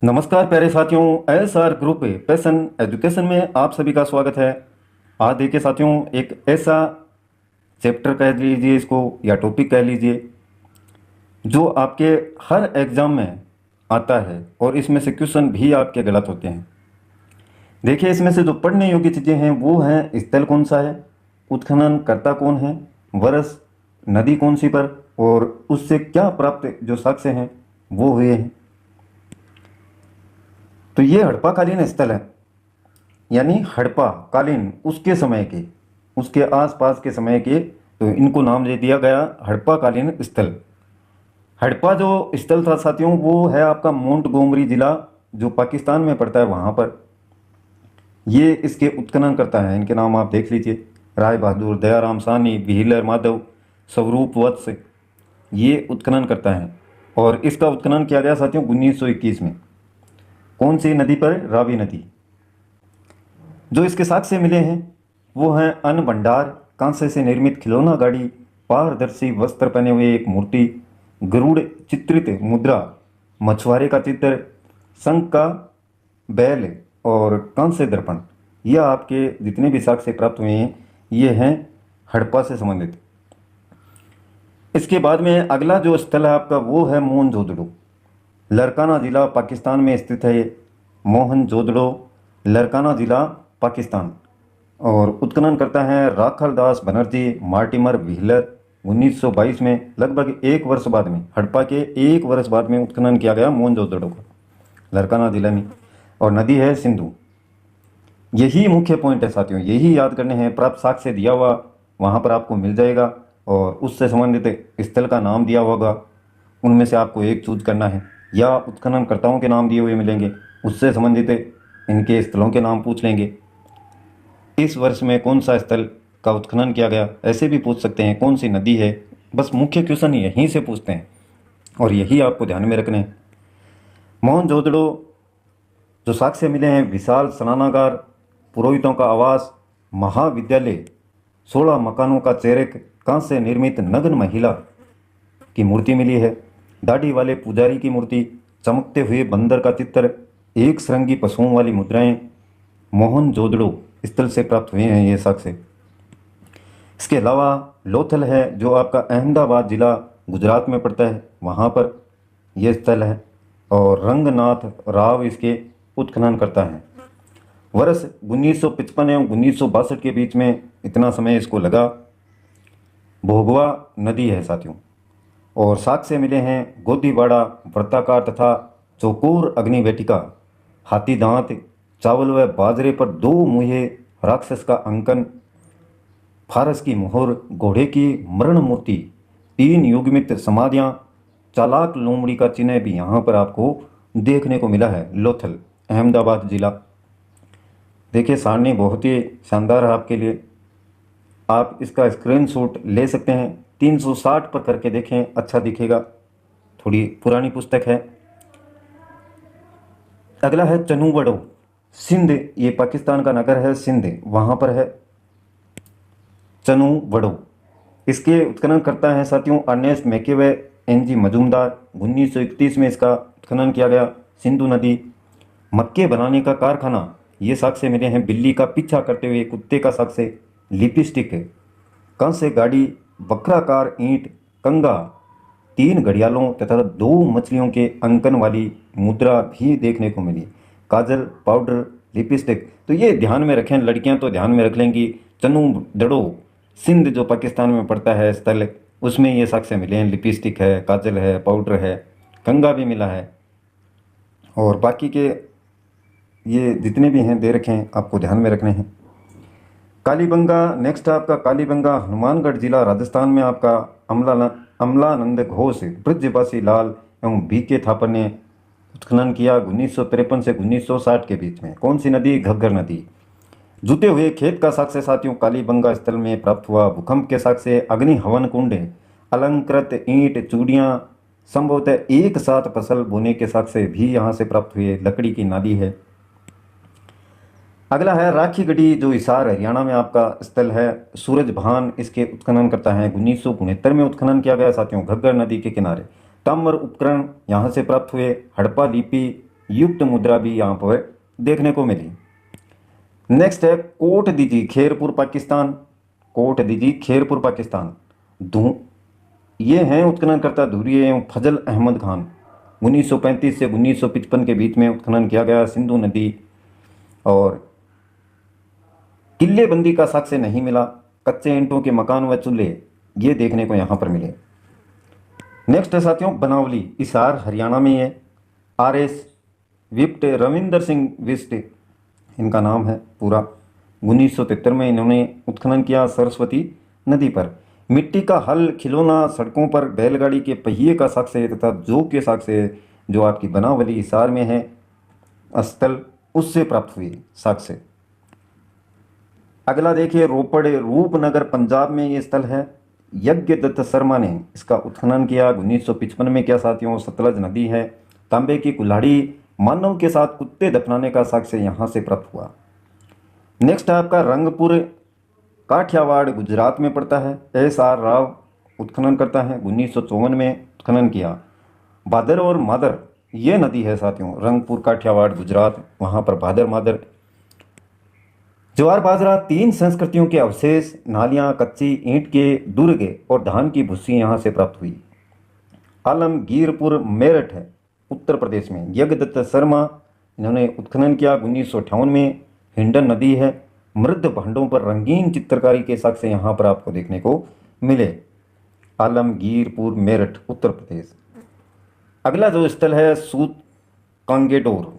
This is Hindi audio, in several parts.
नमस्कार प्यारे साथियों, एसआर ग्रुप पैशन एजुकेशन में आप सभी का स्वागत है। आज देखिए साथियों, एक ऐसा चैप्टर कह लीजिए इसको या टॉपिक कह लीजिए जो आपके हर एग्जाम में आता है और इसमें से क्वेश्चन भी आपके गलत होते हैं। देखिए, इसमें से जो पढ़ने योग्य चीज़ें हैं वो हैं स्थल कौन सा है, उत्खनन करता कौन है, वर्ष, नदी कौन सी पर, और उससे क्या प्राप्त जो साक्ष्य हैं वो हुए हैं। तो ये हड़प्पाकालीन स्थल है, यानी हड़प्पा कालीन उसके समय के, उसके आसपास के समय के, तो इनको नाम दे दिया गया हड़प्पा कालीन स्थल। हड़प्पा जो स्थल था साथियों वो है आपका मोंटगोमरी जिला, जो पाकिस्तान में पड़ता है वहाँ पर। ये इसके उत्खनन करता है, इनके नाम आप देख लीजिए, राय बहादुर, दयाराम साहनी, बिहिलर माधव, स्वरूप वत्स, ये उत्खनन करता है। और इसका उत्खनन किया गया साथियों 1921 में। कौन सी नदी पर? रावी नदी। जो इसके साक्ष्य मिले हैं वो हैं अन्न भंडार, कांसे से निर्मित खिलौना गाड़ी, पारदर्शी वस्त्र पहने हुए एक मूर्ति, गरुड़ चित्रित मुद्रा, मछुआरे का चित्र, शंख का बैल और कांस्य दर्पण। यह आपके जितने भी साक्ष्य प्राप्त हुए हैं ये हैं हड़प्पा से संबंधित। इसके बाद में अगला जो स्थल है आपका वो है मोहनजोदड़ो। लरकाना जिला पाकिस्तान में स्थित है ये। मोहनजोदड़ो, लरकाना जिला, पाकिस्तान। और उत्खनन करता है राखलदास बनर्जी, मार्टिमर व्हीलर। 1922 में, लगभग एक वर्ष बाद में, हड़प्पा के एक वर्ष बाद में उत्खनन किया गया मोहनजोदड़ो का, लरकाना जिला में। और नदी है सिंधु। यही मुख्य पॉइंट है साथियों, यही याद करने हैं। प्राप्त साक्ष्य दिया हुआ वहाँ पर आपको मिल जाएगा और उससे संबंधित स्थल का नाम दिया होगा, उनमें से आपको एक चूज करना है, या उत्खननकर्ताओं के नाम दिए हुए मिलेंगे, उससे संबंधित इनके स्थलों के नाम पूछ लेंगे। इस वर्ष में कौन सा स्थल का उत्खनन किया गया, ऐसे भी पूछ सकते हैं, कौन सी नदी है। बस मुख्य क्वेश्चन यहीं से पूछते हैं और यही आपको ध्यान में रखने हैं। मोहनजोदड़ो जो साक्ष्य मिले हैं, विशाल स्नानागार, पुरोहितों का आवास, महाविद्यालय, 16 मकानों का चेरेक, कांस्य से निर्मित नग्न महिला की मूर्ति मिली है, दाढ़ी वाले पुजारी की मूर्ति, चमकते हुए बंदर का चित्र, एक श्रृंगी पशुओं वाली मुद्राएं। मोहनजोदड़ो स्थल से प्राप्त हुए हैं ये साक्ष्य। इसके अलावा लोथल है जो आपका अहमदाबाद जिला गुजरात में पड़ता है, वहाँ पर यह स्थल है। और रंगनाथ राव इसके उत्खनन करता है। वर्ष 1955 एवं 1962 के बीच में इतना समय इसको लगा। भोगवा नदी है साथियों। और साक्ष्य मिले हैं गोदीबाड़ा, वृत्ताकार तथा चौकोर अग्निवेटिका, हाथी दांत, चावल व बाजरे पर दो मुहे राक्षस का अंकन, फारस की मोहर, घोड़े की मरण मूर्ति, 3 युग्मित समाधियाँ, चालाक लोमड़ी का चिन्ह भी यहाँ पर आपको देखने को मिला है। लोथल, अहमदाबाद जिला। देखिए, सारणी बहुत ही शानदार है आपके लिए, आप इसका स्क्रीनशॉट ले सकते हैं। 360 पर करके देखें, अच्छा दिखेगा। थोड़ी पुरानी पुस्तक है। अगला है चनूवड़ो, सिंध, ये पाकिस्तान का नगर है सिंध, वहाँ पर है चनूवड़ो। इसके उत्खनन करता है साथियों अर्नेस्ट मैके व एनजी मजूमदार। 1931 में इसका उत्खनन किया गया। सिंधु नदी, मक्के बनाने का कारखाना, ये साक्ष्य मिले हैं। बिल्ली का पीछा करते हुए कुत्ते का साक्ष्य, लिपस्टिक, कांस्य गाड़ी, वक्राकार ईंट, कंगा, 3 घड़ियालों तथा 2 मछलियों के अंकन वाली मुद्रा भी देखने को मिली। काजल, पाउडर, लिपस्टिक, तो ये ध्यान में रखें, लड़कियां तो ध्यान में रख लेंगी। चनूवड़ो सिंध जो पाकिस्तान में पड़ता है स्थल, उसमें ये साक्ष्य मिले हैं। लिपस्टिक है, काजल है, पाउडर है, कंगा भी मिला है। और बाकी के ये जितने भी हैं दे रखे हैं, आपको ध्यान में रखने हैं। कालीबंगा नेक्स्ट है आपका, कालीबंगा हनुमानगढ़ जिला राजस्थान में आपका। अमलानंद घोष, ब्रजवासी लाल एवं बीके थापर ने उत्खनन किया 1953 से 1960 के बीच में। कौन सी नदी? घग्गर नदी। जूते हुए खेत का साक्ष्य साथियों कालीबंगा स्थल में प्राप्त हुआ। भूकंप के साक्ष्य अग्नि हवन कुंड, अलंकृत ईंट, चूड़ियाँ, संभवतः एक साथ फसल बोने के साक्ष्य भी यहाँ से प्राप्त हुए। लकड़ी की नाली है। अगला है राखीगढ़ी जो हिसार हरियाणा में आपका स्थल है। सूरज भान इसके उत्खनन करता है। 1969 में उत्खनन किया गया साथियों, घग्गर नदी के किनारे। ताम्र उपकरण यहाँ से प्राप्त हुए। हड़प्पा लिपि युक्त मुद्रा भी यहाँ पर देखने को मिली। नेक्स्ट है कोट दीजी खेरपुर पाकिस्तान। कोट दीजी खेरपुर पाकिस्तान। ये हैं उत्खननकर्ता धुर्य एवं फजल अहमद खान। 1935 से 1955 के बीच में उत्खनन किया गया सिंधु नदी, और किले बंदी का साक्ष्य नहीं मिला। कच्चे ईंटों के मकान व चूल्हे ये देखने को यहाँ पर मिले। नेक्स्ट है साथियों बनावली, हिसार हरियाणा में है। RS विप्ट रविंदर सिंह विस्ट इनका नाम है पूरा। 1973 में इन्होंने उत्खनन किया सरस्वती नदी पर। मिट्टी का हल, खिलौना, सड़कों पर बैलगाड़ी के पहिए का साक्ष्य तथा जो के साक्ष्य जो आपकी बनावली हिसार में है स्थल, उससे प्राप्त हुए साक्ष्य। अगला देखिए रोपड़ रूपनगर पंजाब में ये स्थल है। यज्ञ दत्त शर्मा ने इसका उत्खनन किया 1955 में। क्या साथियों, सतलज नदी है। तांबे की कुल्हाड़ी, मानव के साथ कुत्ते दफनाने का साक्ष्य यहाँ से प्राप्त हुआ। नेक्स्ट है आपका रंगपुर, काठियावाड़ गुजरात में पड़ता है। SR राव उत्खनन करता है, 1954 में उत्खनन किया। भादर और मादर ये नदी है साथियों, रंगपुर काठियावाड़ गुजरात, वहाँ पर भादर मादर। ज्वार बाजरा, 3 संस्कृतियों के अवशेष, नालियाँ, कच्ची ईंट के दुर्ग और धान की भूसी यहाँ से प्राप्त हुई। आलमगीरपुर मेरठ है उत्तर प्रदेश में। यज्ञदत्त शर्मा इन्होंने उत्खनन किया 1958 में। हिंडन नदी है। मृद भांडों पर रंगीन चित्रकारी के साक्ष्य यहाँ पर आपको देखने को मिले। आलमगीरपुर मेरठ उत्तर प्रदेश। अगला जो स्थल है सूत कांगेडोर,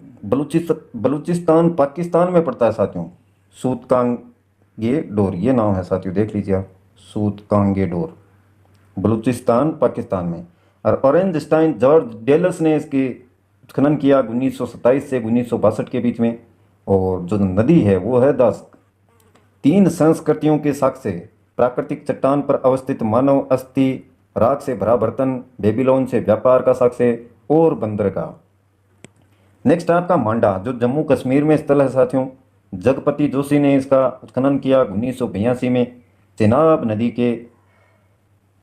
बलूचिस्तान पाकिस्तान में पड़ता है साथियों। सूत कांगेडोर ये नाम है साथियों, देख लीजिए आप, सूत कांगेडोर बलूचिस्तान पाकिस्तान में। और ऑरेंजस्टाइन जॉर्ज डेलस ने इसकी उत्खनन किया 1927 से 1962 के बीच में। और जो नदी है वो है दास्क। 3 संस्कृतियों के साक्ष्य, प्राकृतिक चट्टान पर अवस्थित मानव अस्थि, राख से भरा बर्तन, बेबीलोन से व्यापार का साक्ष्य और बंदरगाह। नेक्स्ट आपका मांडा जो जम्मू कश्मीर में स्थल है साथियों। जगपति जोशी ने इसका उत्खनन किया 1982 में। चेनाब नदी के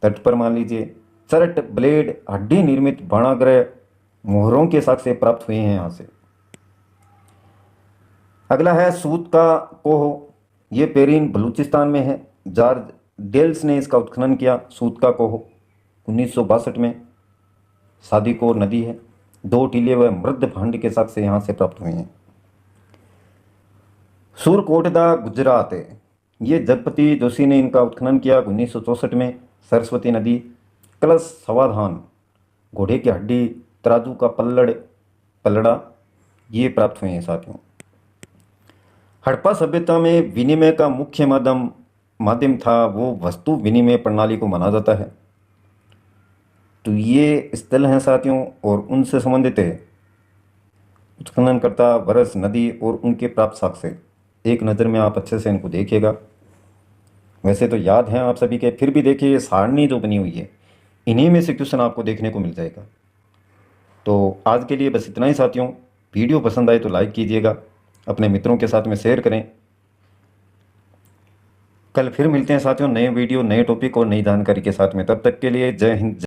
तट पर मान लीजिए। चरट, ब्लेड, हड्डी निर्मित बाणाग्रह, मोहरों के साक्ष्य प्राप्त हुए हैं यहाँ से। अगला है सूत का कोह, ये पेरिन बलूचिस्तान में है। जॉर्ज डेल्स ने इसका उत्खनन किया। सूत का कोह 1962 में। सादीकोर नदी है। 2 टीले व मृद भांड के साक्ष्य यहाँ से प्राप्त हुए हैं। सूरकोटदा गुजरात है, ये जगपति जोशी ने इनका उत्खनन किया 1964 में। सरस्वती नदी। कलश समाधान, घोड़े की हड्डी, तराजू का पलड़ा ये प्राप्त हुए हैं साथियों। हड़प्पा सभ्यता में विनिमय का मुख्य माध्यम था वो वस्तु विनिमय प्रणाली को माना जाता है। तो ये स्थल हैं साथियों और उनसे संबंधित है उत्खननकर्ता, वर्ष, नदी और उनके प्राप्त साक्ष्य। एक नज़र में आप अच्छे से इनको देखिएगा। वैसे तो याद हैं आप सभी के, फिर भी देखिए ये सारणी जो बनी हुई है इन्हीं में से क्वेश्चन आपको देखने को मिल जाएगा। तो आज के लिए बस इतना ही साथियों। वीडियो पसंद आए तो लाइक कीजिएगा, अपने मित्रों के साथ में शेयर करें। कल फिर मिलते हैं साथियों नए वीडियो, नए टॉपिक और नई जानकारी के साथ में। तब तक के लिए जय हिंद।